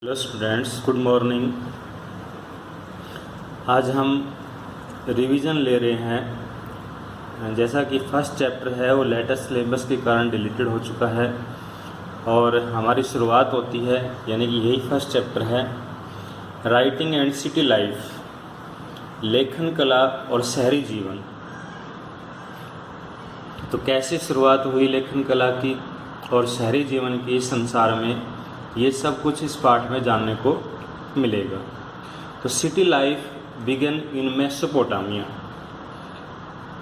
Hello students, good morning. आज हम revision ले रहे हैं। जैसा कि फर्स्ट चैप्टर है वो लेटेस्ट सिलेबस के कारण डिलीटेड हो चुका है और हमारी शुरुआत होती है, यानी कि यही फर्स्ट चैप्टर है, राइटिंग एंड सिटी लाइफ, लेखन कला और शहरी जीवन। तो कैसे शुरुआत हुई लेखन कला की और शहरी जीवन की इस संसार में, ये सब कुछ इस पाठ में जानने को मिलेगा। तो सिटी लाइफ बिगन इन मेसोपोटामिया,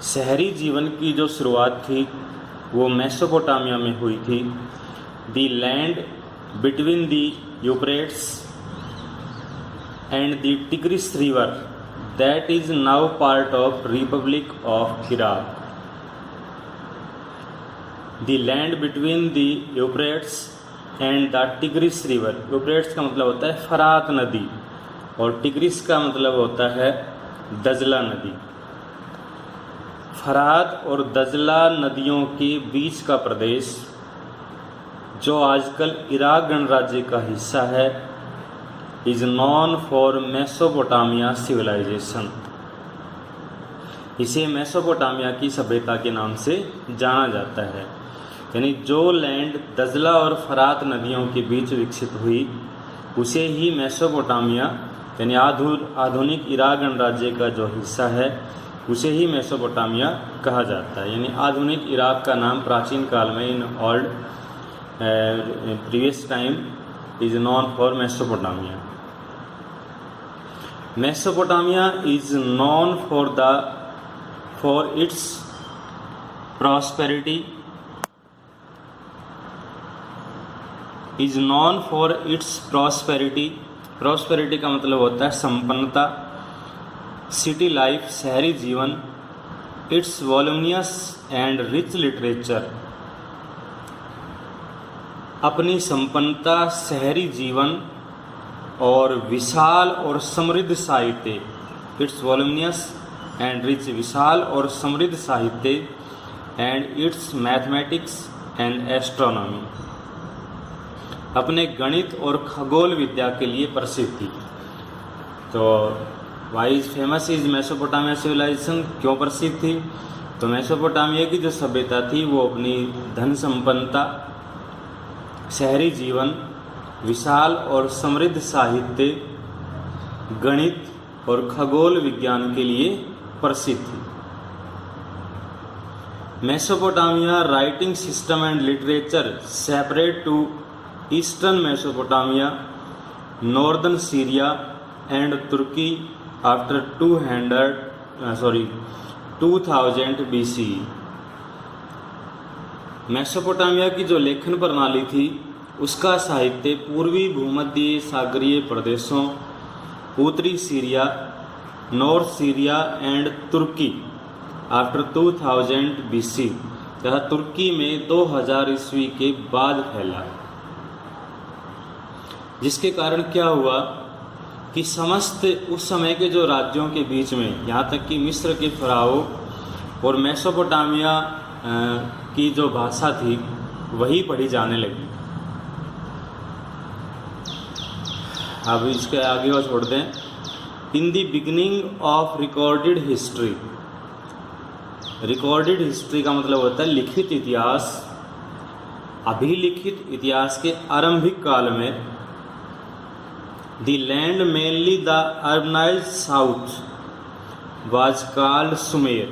शहरी जीवन की जो शुरुआत थी वो मेसोपोटामिया में हुई थी। The land between the Euphrates and the tigris river that is now part of Republic of Iraq. The land between the Euphrates and the tigris river, Euphrates का मतलब होता है फरात नदी और टिग्रिस का मतलब होता है दजला नदी। फरात और दजला नदियों के बीच का प्रदेश जो आजकल इराक गणराज्य का हिस्सा है, is known for Mesopotamia civilisation. इसे मेसोपोटामिया की सभ्यता के नाम से जाना जाता है। यानी जो लैंड दजला और फरात नदियों के बीच विकसित हुई उसे ही मेसोपोटामिया यानी आधुनिक इराक गणराज्य का जो हिस्सा है उसे ही मेसोपोटामिया कहा जाता है। यानी आधुनिक इराक का नाम प्राचीन काल में in old previous time is known for Mesopotamia. Mesopotamia is known for its prosperity is known for its prosperity का मतलब होता है संपन्नता, सिटी लाइफ शहरी जीवन, इट्स वॉल्यूमियस एंड रिच लिटरेचर, अपनी संपन्नता, शहरी जीवन और विशाल और समृद्ध साहित्य, इट्स वॉल्यूमियस एंड रिच, विशाल और समृद्ध साहित्य, and it's mathematics and astronomy, अपने गणित और खगोल विद्या के लिए प्रसिद्ध थी। तो why is famous is Mesopotamia civilisation, क्यों प्रसिद्ध थी? तो मेसोपोटामिया की जो सभ्यता थी वो अपनी धन संपन्नता, शहरी जीवन, विशाल और समृद्ध साहित्य, गणित और खगोल विज्ञान के लिए प्रसिद्ध थी। Mesopotamia writing system and literature separate to eastern Mesopotamia, northern Syria and Turkey after 2000 BC। Mesopotamia की जो लेखन प्रणाली थी उसका साहित्य पूर्वी भूमध्य सागरीय प्रदेशों, उत्तरी Syria, north Syria and Turkey after 2000 BC तथा तुर्की में 2000 ईस्वी के बाद फैला, जिसके कारण क्या हुआ कि समस्त उस समय के जो राज्यों के बीच में, यहाँ तक कि मिस्र के फ़राओ और मेसोपोटामिया की जो भाषा थी वही पढ़ी जाने लगी। अब इसके आगे और छोड़ दें। In the beginning of recorded history, recorded history का मतलब होता है लिखित इतिहास, अभिलिखित इतिहास के आरंभिक काल में, The land mainly the urbanized south was called Sumer,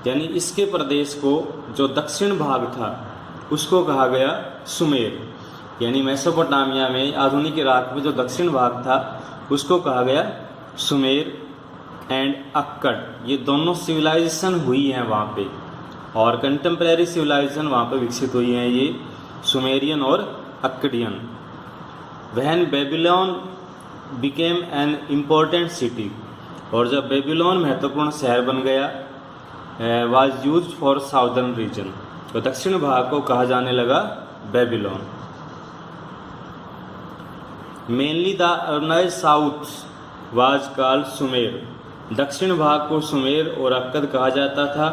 यानी इसके प्रदेश को जो दक्षिण भाग था उसको कहा गया सुमेर। यानी मेसोपोटामिया में, आधुनिक इराक में जो दक्षिण भाग था उसको कहा गया सुमेर एंड अक्कड़। ये दोनों सिविलाइजेशन हुई हैं वहाँ पे और कंटेम्प्रेरी सिविलाइजेशन वहाँ पे विकसित हुई हैं, ये सुमेरियन और अक्कडियन। When Babylon became an important city, और जब बेबीलोन महत्वपूर्ण शहर बन गया, was used for southern region, तो दक्षिण भाग को कहा जाने लगा Babylon. Mainly the urbanized south was called Sumer, दक्षिण भाग को सुमेर और अक्कद कहा जाता था।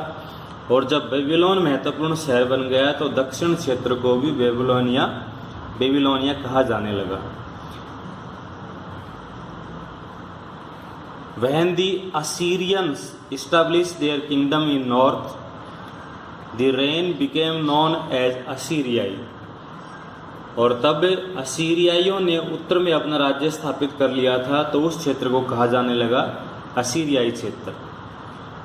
और जब बेबीलोन महत्वपूर्ण शहर बन गया तो दक्षिण क्षेत्र को भी बेबीलोनिया कहा जाने लगा। When the Assyrians established their kingdom in north, the reign became known as Assyriai. और तब असीरियाइयों ने उत्तर में अपना राज्य स्थापित कर लिया था, तो उस क्षेत्र को कहा जाने लगा असीरियाई क्षेत्र।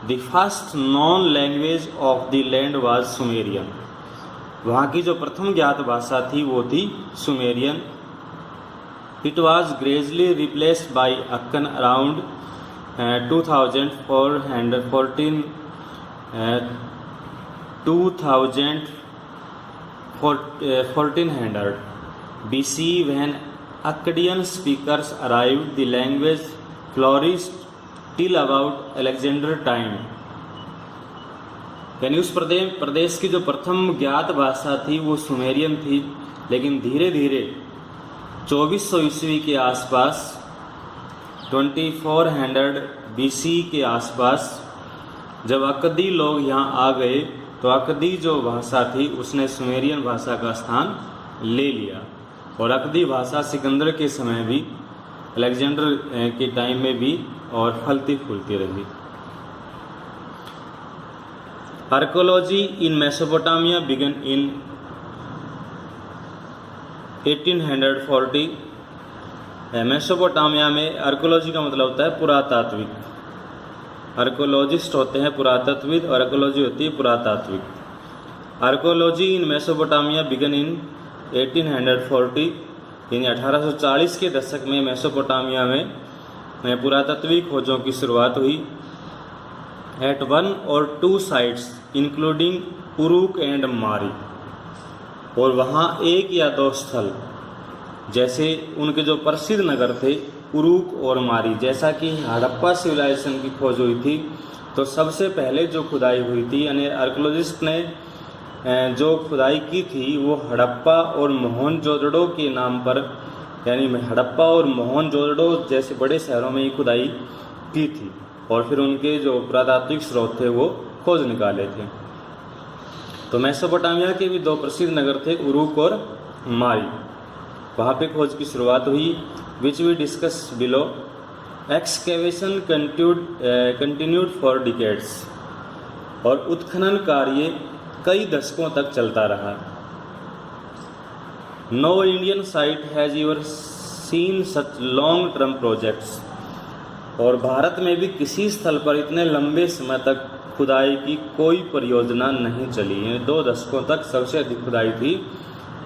The first known language of the land was Sumerian. वहाँ की जो प्रथम ज्ञात भाषा थी वो थी Sumerian. It was gradually replaced by Akkadian around 1400 BC, when Akkadian speakers arrived, the language flourished till about Alexander time. यानी उस प्रदेश की जो प्रथम ज्ञात भाषा थी वो सुमेरियन थी, लेकिन धीरे धीरे 2400 ईस्वी के आसपास 2400 BC के आसपास जब अक्कदी लोग यहाँ आ गए तो अक्कदी जो भाषा थी उसने सुमेरियन भाषा का स्थान ले लिया। और अक्कदी भाषा सिकंदर के समय भी, अलेक्जेंडर के टाइम में भी और फलती फूलती रही। आर्कोलॉजी इन मेसोपोटामिया बिगन इन 1840। मेसोपोटामिया में आर्कोलॉजी का मतलब होता है पुरातात्विक। आर्कोलॉजिस्ट होते हैं पुरातत्वविद और आर्कोलॉजी होती है पुरातात्विक। आर्कोलॉजी इन मेसोपोटामिया बिगन इन 1840, यानी 1840 के दशक में मेसोपोटामिया में पुरातत्विक खोजों की शुरुआत हुई। एट 1 और 2 साइट्स इंक्लूडिंग उरुक एंड मारी, और वहाँ 1 या 2 स्थल, जैसे उनके जो प्रसिद्ध नगर थे उरुक और मारी, जैसा कि हड़प्पा सिविलाइजेशन की खोज हुई थी तो सबसे पहले जो खुदाई हुई थी, यानी आर्कोलॉजिस्ट ने जो खुदाई की थी वो हड़प्पा और मोहनजोदड़ो के नाम पर, यानी हड़प्पा और मोहनजोदड़ो जैसे बड़े शहरों में ही खुदाई की थी, और फिर उनके जो पुरातात्विक स्रोत थे वो खोज निकाले थे। तो मेसोपोटामिया के भी 2 प्रसिद्ध नगर थे, उरुक और मारी। वहाँ पे खोज की शुरुआत हुई, which we discuss below. Excavation continued for decades, और उत्खनन कार्य कई दशकों तक चलता रहा। No Indian site has ever seen such long term projects, और भारत में भी किसी स्थल पर इतने लंबे समय तक खुदाई की कोई परियोजना नहीं चली है। 2 दशकों तक सबसे अधिक खुदाई थी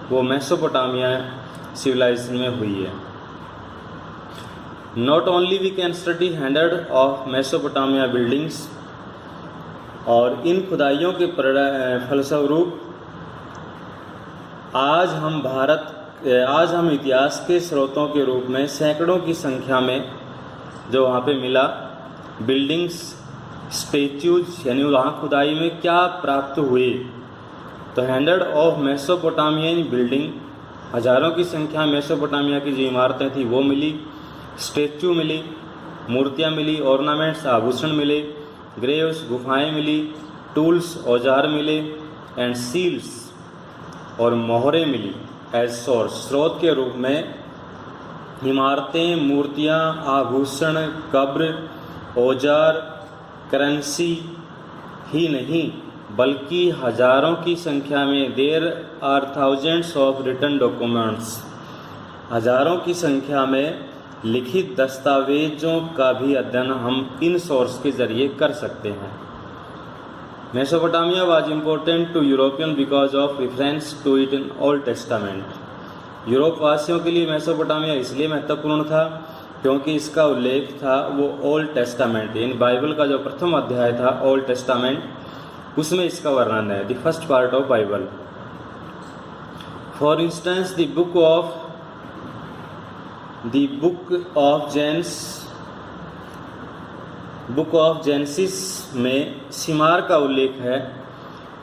वो मेसोपोटामिया सिविलाइजेशन में हुई है। Not only we can study hundred of Mesopotamia buildings, और इन खुदाइयों के फलस्वरूप आज हम इतिहास के स्रोतों के रूप में सैकड़ों की संख्या में जो वहाँ पे मिला बिल्डिंग्स, स्टेच्यूज, यानी वहाँ खुदाई में क्या प्राप्त हुए। तो 100 ऑफ मेसोपोटामियन बिल्डिंग, हजारों की संख्या मेसोपोटामिया की जो इमारतें थी वो मिली, स्टेच्यू मिली, मूर्तियाँ मिली, ऑर्नामेंट्स, आभूषण मिले, ग्रेव्स, गुफाएं मिली, टूल्स, औजार मिले, एंड सील्स, और मोहरें मिली एज सोर्स, स्रोत के रूप में। इमारतें, मूर्तियाँ, आभूषण, कब्र, औजार, करेंसी ही नहीं बल्कि हजारों की संख्या में there are thousands of written documents, हजारों की संख्या में लिखित दस्तावेजों का भी अध्ययन हम इन सोर्स के जरिए कर सकते हैं। Mesopotamia was important to European because of reference to it in Old Testament. Europe वासियों के लिए मेसोपोटामिया इसलिए महत्वपूर्ण था क्योंकि इसका उल्लेख था वो ओल्ड टेस्टामेंट, यानी बाइबल का जो प्रथम अध्याय था ओल्ड टेस्टामेंट, उसमें इसका वर्णन है, the first part of Bible. For instance the book of Genesis में सिमार का उल्लेख है,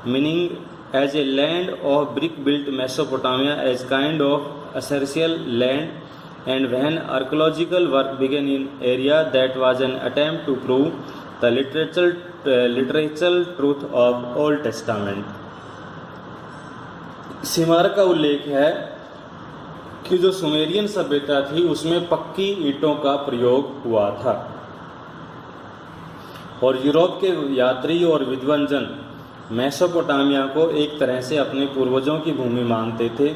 meaning as a land of brick built Mesopotamia as kind of Assyrian land, and when archaeological work began in area that was an attempt to prove the literal truth of Old Testament। Simar का उल्लेख है कि जो Sumerian सभ्यता थी उसमें पक्की ईंटों का प्रयोग हुआ था। और यूरोप के यात्री और विद्वांजन मेसोपोटामिया को एक तरह से अपने पूर्वजों की भूमि मानते थे,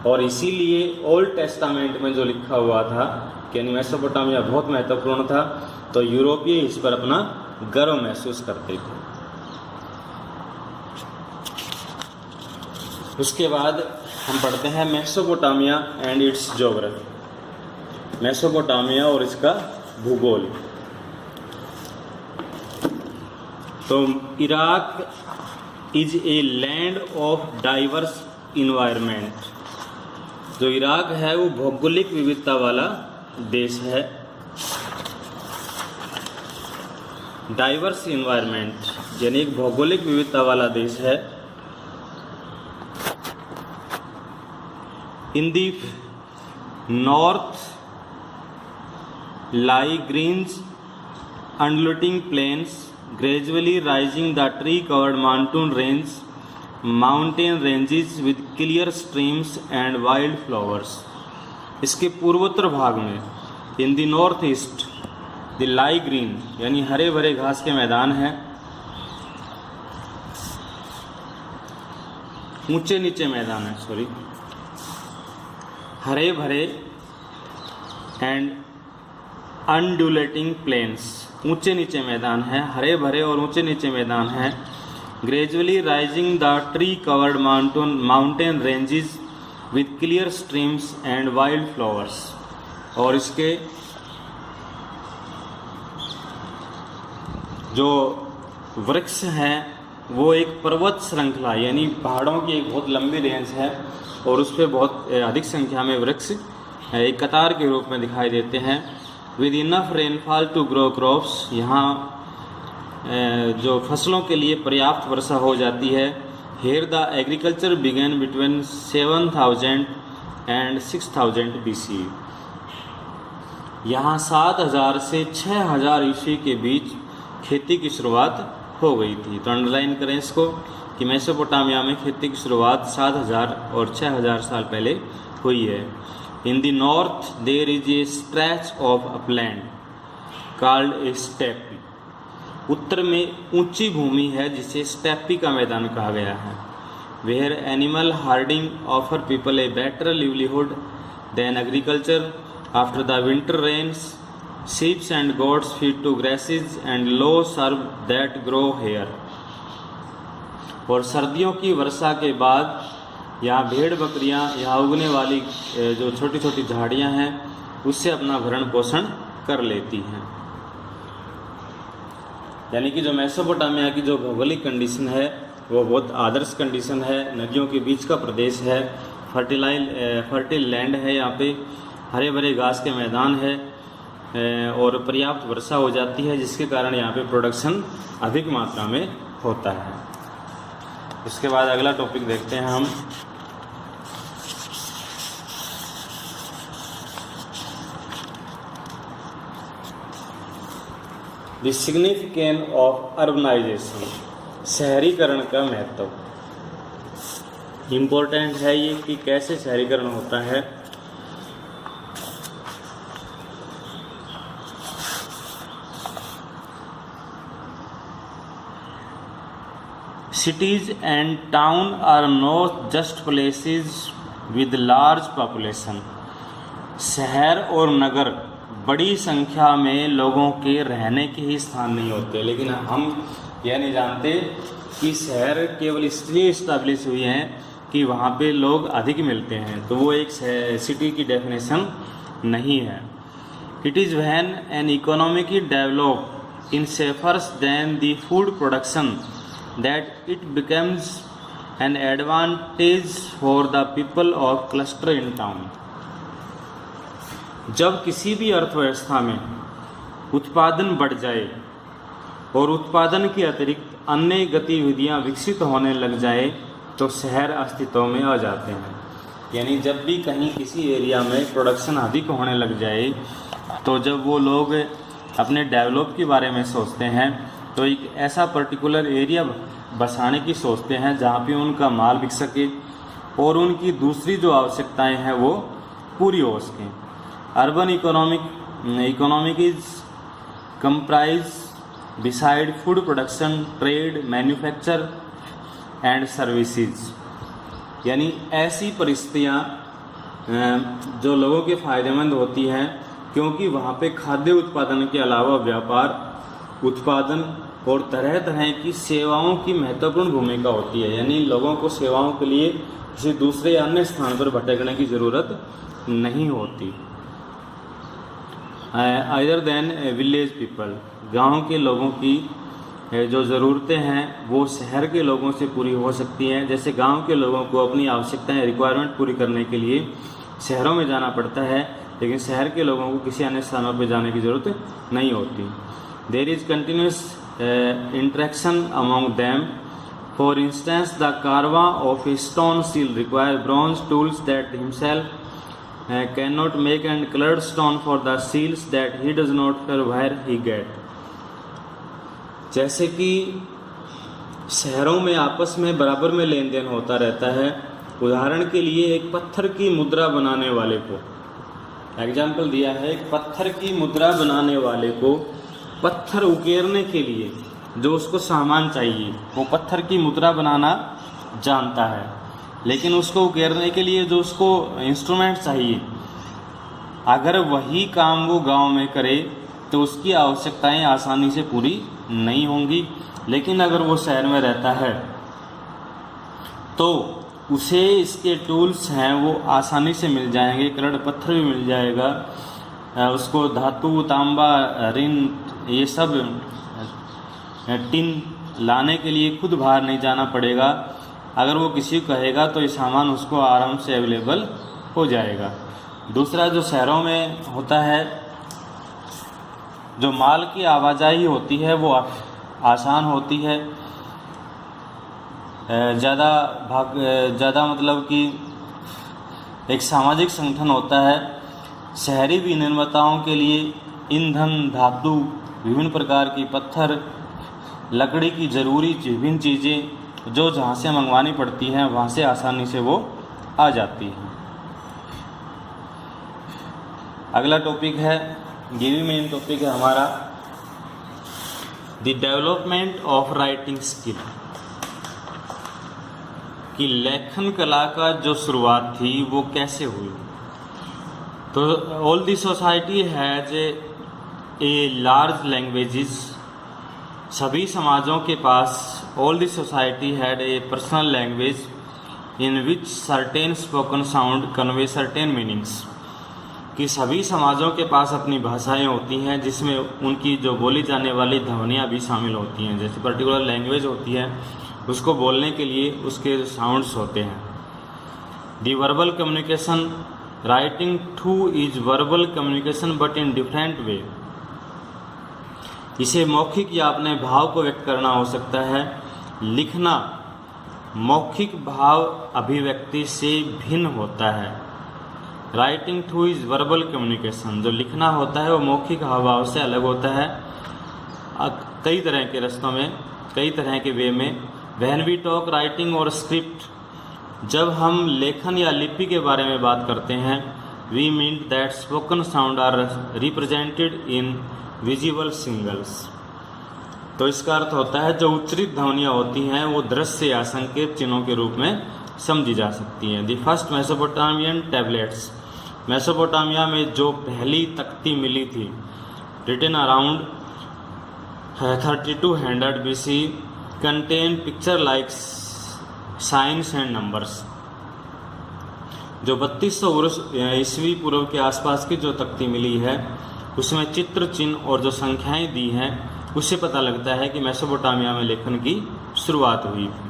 और इसीलिए ओल्ड टेस्टामेंट में जो लिखा हुआ था कि यानी मेसोपोटामिया बहुत महत्वपूर्ण था, तो यूरोपीय इस पर अपना गर्व महसूस करते थे। उसके बाद हम पढ़ते हैं Mesopotamia and it's geography. Mesopotamia और इसका भूगोल। तो Iraq is a land of diverse environment. जो इराक है वो भौगोलिक विविधता वाला देश है। डाइवर्स इन्वायरमेंट यानी एक भौगोलिक विविधता वाला देश है। इन the north lie greens undulating plains gradually rising the tree covered mountain ranges with clear streams and wild flowers। इसके पूर्वोत्तर भाग में in the north east the lie green यानी हरे भरे घास के मैदान हैं, ऊंचे नीचे मैदान है हरे भरे एंड अनड्यूलेटिंग प्लेन्स, ऊंचे नीचे मैदान है, हरे भरे और ऊंचे नीचे मैदान है। Gradually rising the tree covered mountain ranges with clear streams and wild flowers. और इसके जो वृक्ष हैं वो एक पर्वत श्रृंखला यानी पहाड़ों की एक बहुत लंबी रेंज है, और उस पर बहुत अधिक संख्या में वृक्ष एक कतार के रूप में दिखाई देते हैं। With enough rainfall to grow crops, यहाँ जो फसलों के लिए पर्याप्त वर्षा हो जाती है। Here the agriculture began between 7000 and 6000 BC। यहाँ 7000 से 6000 ईस्वी के बीच खेती की शुरुआत हो गई थी। तो अंडरलाइन करें इसको कि मेसोपोटामिया में खेती की शुरुआत 7000 और 6000 साल पहले हुई है। In the north there is a stretch of upland called a steppe. उत्तर में ऊंची भूमि है जिसे स्टेपी का मैदान कहा गया है। Where animal herding offer people a better livelihood than agriculture after the winter rains. Sheep and goats feed to grasses and low shrub that grow here। और सर्दियों की वर्षा के बाद यहाँ भेड़ बकरियाँ यहाँ उगने वाली जो छोटी छोटी झाड़ियाँ हैं उससे अपना भरण पोषण कर लेती हैं। यानी कि जो मेसोपोटामिया की जो भौगोलिक कंडीशन है वो बहुत आदर्श कंडीशन है। नदियों के बीच का प्रदेश है, फर्टिल लैंड है, यहाँ पे हरे भरे घास के मैदान है और पर्याप्त वर्षा हो जाती है, जिसके कारण यहाँ पे प्रोडक्शन अधिक मात्रा में होता है। उसके बाद अगला टॉपिक देखते हैं हम। द सिग्निफिकेंस ऑफ अर्बनाइजेशन, शहरीकरण का महत्व। इम्पोर्टेंट है ये कि कैसे शहरीकरण होता है। Cities and town are not just places with large population। शहर और नगर बड़ी संख्या में लोगों के रहने के ही स्थान नहीं होते, लेकिन हम यह नहीं जानते कि शहर केवल इसलिए इस्टेब्लिश हुए हैं कि वहाँ पे लोग अधिक मिलते हैं, तो वो एक सिटी की डेफिनेशन नहीं है। It is when an economic develop in sectors then the food production that it becomes an advantage for the people of cluster in town। जब किसी भी अर्थव्यवस्था में उत्पादन बढ़ जाए और उत्पादन के अतिरिक्त अन्य गतिविधियां विकसित होने लग जाए तो शहर अस्तित्व में आ जाते हैं। यानी जब भी कहीं किसी एरिया में प्रोडक्शन अधिक होने लग जाए तो जब वो लोग अपने डेवलप के बारे में सोचते हैं तो एक ऐसा पर्टिकुलर एरिया बसाने की सोचते हैं जहाँ पे उनका माल बिक सके और उनकी दूसरी जो आवश्यकताएं हैं वो पूरी हो सकें। Urban economic is comprise beside food production, trade, manufacture and services। यानी ऐसी परिस्थितियाँ जो लोगों के फ़ायदेमंद होती हैं, क्योंकि वहाँ पे खाद्य उत्पादन के अलावा व्यापार, उत्पादन और तरह तरह की सेवाओं की महत्वपूर्ण भूमिका होती है। यानी लोगों को सेवाओं के लिए किसी दूसरे अन्य स्थान पर भटकने की ज़रूरत नहीं होती। अदर देन विलेज पीपल, गांव के लोगों की जो ज़रूरतें हैं वो शहर के लोगों से पूरी हो सकती हैं। जैसे गांव के लोगों को अपनी आवश्यकताएं, रिक्वायरमेंट पूरी करने के लिए शहरों में जाना पड़ता है, लेकिन शहर के लोगों को किसी अन्य स्थानों पर जाने की ज़रूरत नहीं होती। There is continuous interaction among them. For instance the carver of a stone seal require bronze tools that himself cannot make and colored stone for the seals that he does not care where he get। जैसे कि शहरों में आपस में बराबर में लेन देन होता रहता है। उदाहरण के लिए एक पत्थर की मुद्रा बनाने वाले को, एग्जाम्पल दिया है, एक पत्थर की मुद्रा बनाने वाले को पत्थर उकेरने के लिए जो उसको सामान चाहिए, वो पत्थर की मुद्रा बनाना जानता है, लेकिन उसको उकेरने के लिए जो उसको इंस्ट्रूमेंट चाहिए, अगर वही काम वो गांव में करे तो उसकी आवश्यकताएं आसानी से पूरी नहीं होंगी। लेकिन अगर वो शहर में रहता है तो उसे इसके टूल्स हैं वो आसानी से मिल जाएंगे, कलड़ पत्थर भी मिल जाएगा, उसको धातु, तांबा, ऋण, ये सब टिन लाने के लिए खुद बाहर नहीं जाना पड़ेगा। अगर वो किसी को कहेगा तो ये सामान उसको आराम से अवेलेबल हो जाएगा। दूसरा जो शहरों में होता है, जो माल की आवाजाही होती है वो आसान होती है, ज़्यादा मतलब कि एक सामाजिक संगठन होता है। शहरी विनिर्माताओं के लिए ईंधन, धातु, विभिन्न प्रकार की पत्थर, लकड़ी की ज़रूरी विभिन्न चीज़ें जो जहाँ से मंगवानी पड़ती हैं वहाँ से आसानी से वो आ जाती हैं। अगला टॉपिक है, ये भी मेन टॉपिक है हमारा, the development of writing skill. कि लेखन कला का जो शुरुआत थी वो कैसे हुई। तो all the society has a large languages. सभी समाजों के पास, all the society had a personal language in which certain spoken sound convey certain meanings. कि सभी समाजों के पास अपनी भाषाएं होती हैं जिसमें उनकी जो बोली जाने वाली ध्वनियाँ भी शामिल होती हैं। जैसे पर्टिकुलर लैंग्वेज होती है, उसको बोलने के लिए उसके साउंड्स होते हैं। The verbal communication, writing too is verbal communication but in different way. इसे मौखिक या अपने भाव को व्यक्त करना हो सकता है। लिखना मौखिक भाव अभिव्यक्ति से भिन्न होता है। Writing too is verbal communication, जो लिखना होता है वो मौखिक हावभाव से अलग होता है कई तरह के रस्तों में, कई तरह के वे में। व्हेन वी टॉक राइटिंग और स्क्रिप्ट, जब हम लेखन या लिपि के बारे में बात करते हैं, we mean that spoken sound are represented in visible signals. तो इसका अर्थ होता है जो उच्चरित ध्वनियाँ होती हैं वो दृश्य या संकेत चिन्हों के रूप में समझी जा सकती हैं। The first Mesopotamian tablets, Mesopotamia में जो पहली तख्ती मिली थी, written around 3200 BC, contain picture like signs and numbers. जो 3200 वर्ष ईस्वी पूर्व के आसपास की जो तख्ती मिली है उसमें चित्र, चिन्ह और जो संख्याएं दी हैं उससे पता लगता है कि मेसोपोटामिया में लेखन की शुरुआत हुई थी।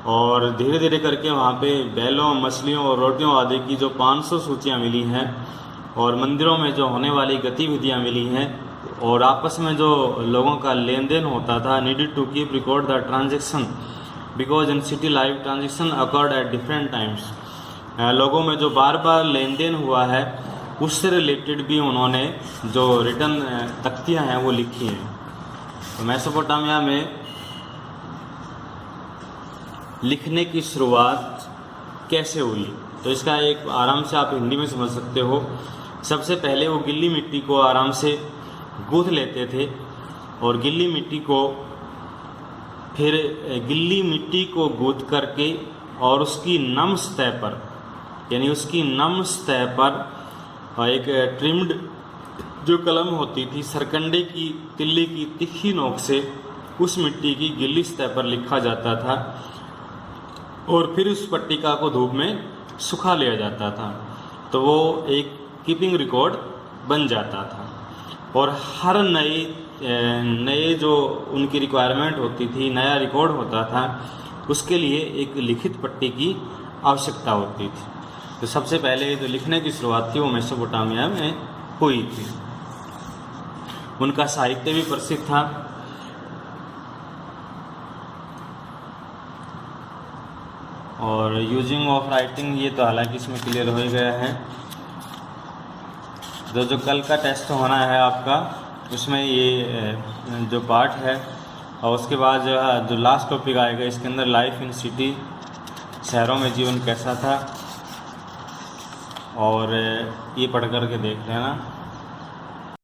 और धीरे धीरे करके वहाँ पे बैलों, मछलियों और रोटियों आदि की जो 500 सूचियाँ मिली हैं और मंदिरों में जो होने वाली गतिविधियाँ मिली हैं और आपस में जो लोगों का लेन देन होता था, needed to keep record the transaction because in city life transaction occurred at different times. लोगों में जो बार बार लेन देन हुआ है उससे रिलेटेड भी उन्होंने जो रिटर्न तख्तियाँ हैं वो लिखी हैं। तो मेसोपोटामिया में लिखने की शुरुआत कैसे हुई, तो इसका एक आराम से आप हिंदी में समझ सकते हो। सबसे पहले वो गिल्ली मिट्टी को आराम से गूँथ लेते थे और गिल्ली मिट्टी को गूँथ करके और उसकी नम सतह पर, यानी उसकी नम सतह पर एक ट्रिम्ड जो कलम होती थी, सरकंडे की तिल्ली की तिखी नोक से उस मिट्टी की गिल्ली सतह पर लिखा जाता था और फिर उस पट्टिका को धूप में सुखा लिया जाता था, तो वो एक कीपिंग रिकॉर्ड बन जाता था। और हर नए जो उनकी रिक्वायरमेंट होती थी, नया रिकॉर्ड होता था, उसके लिए एक लिखित पट्टी की आवश्यकता होती थी। तो सबसे पहले जो लिखने की शुरुआत थी वो मेसोपोटामिया में हुई थी। उनका साहित्य भी प्रसिद्ध था। और यूजिंग ऑफ राइटिंग, ये तो हालांकि इसमें क्लियर हो ही गया है। जो कल का टेस्ट होना है आपका, उसमें ये जो पार्ट है, और उसके बाद जो लास्ट टॉपिक आएगा इसके अंदर लाइफ इन सिटी, शहरों में जीवन कैसा था, और ये पढ़ कर के देख लेना।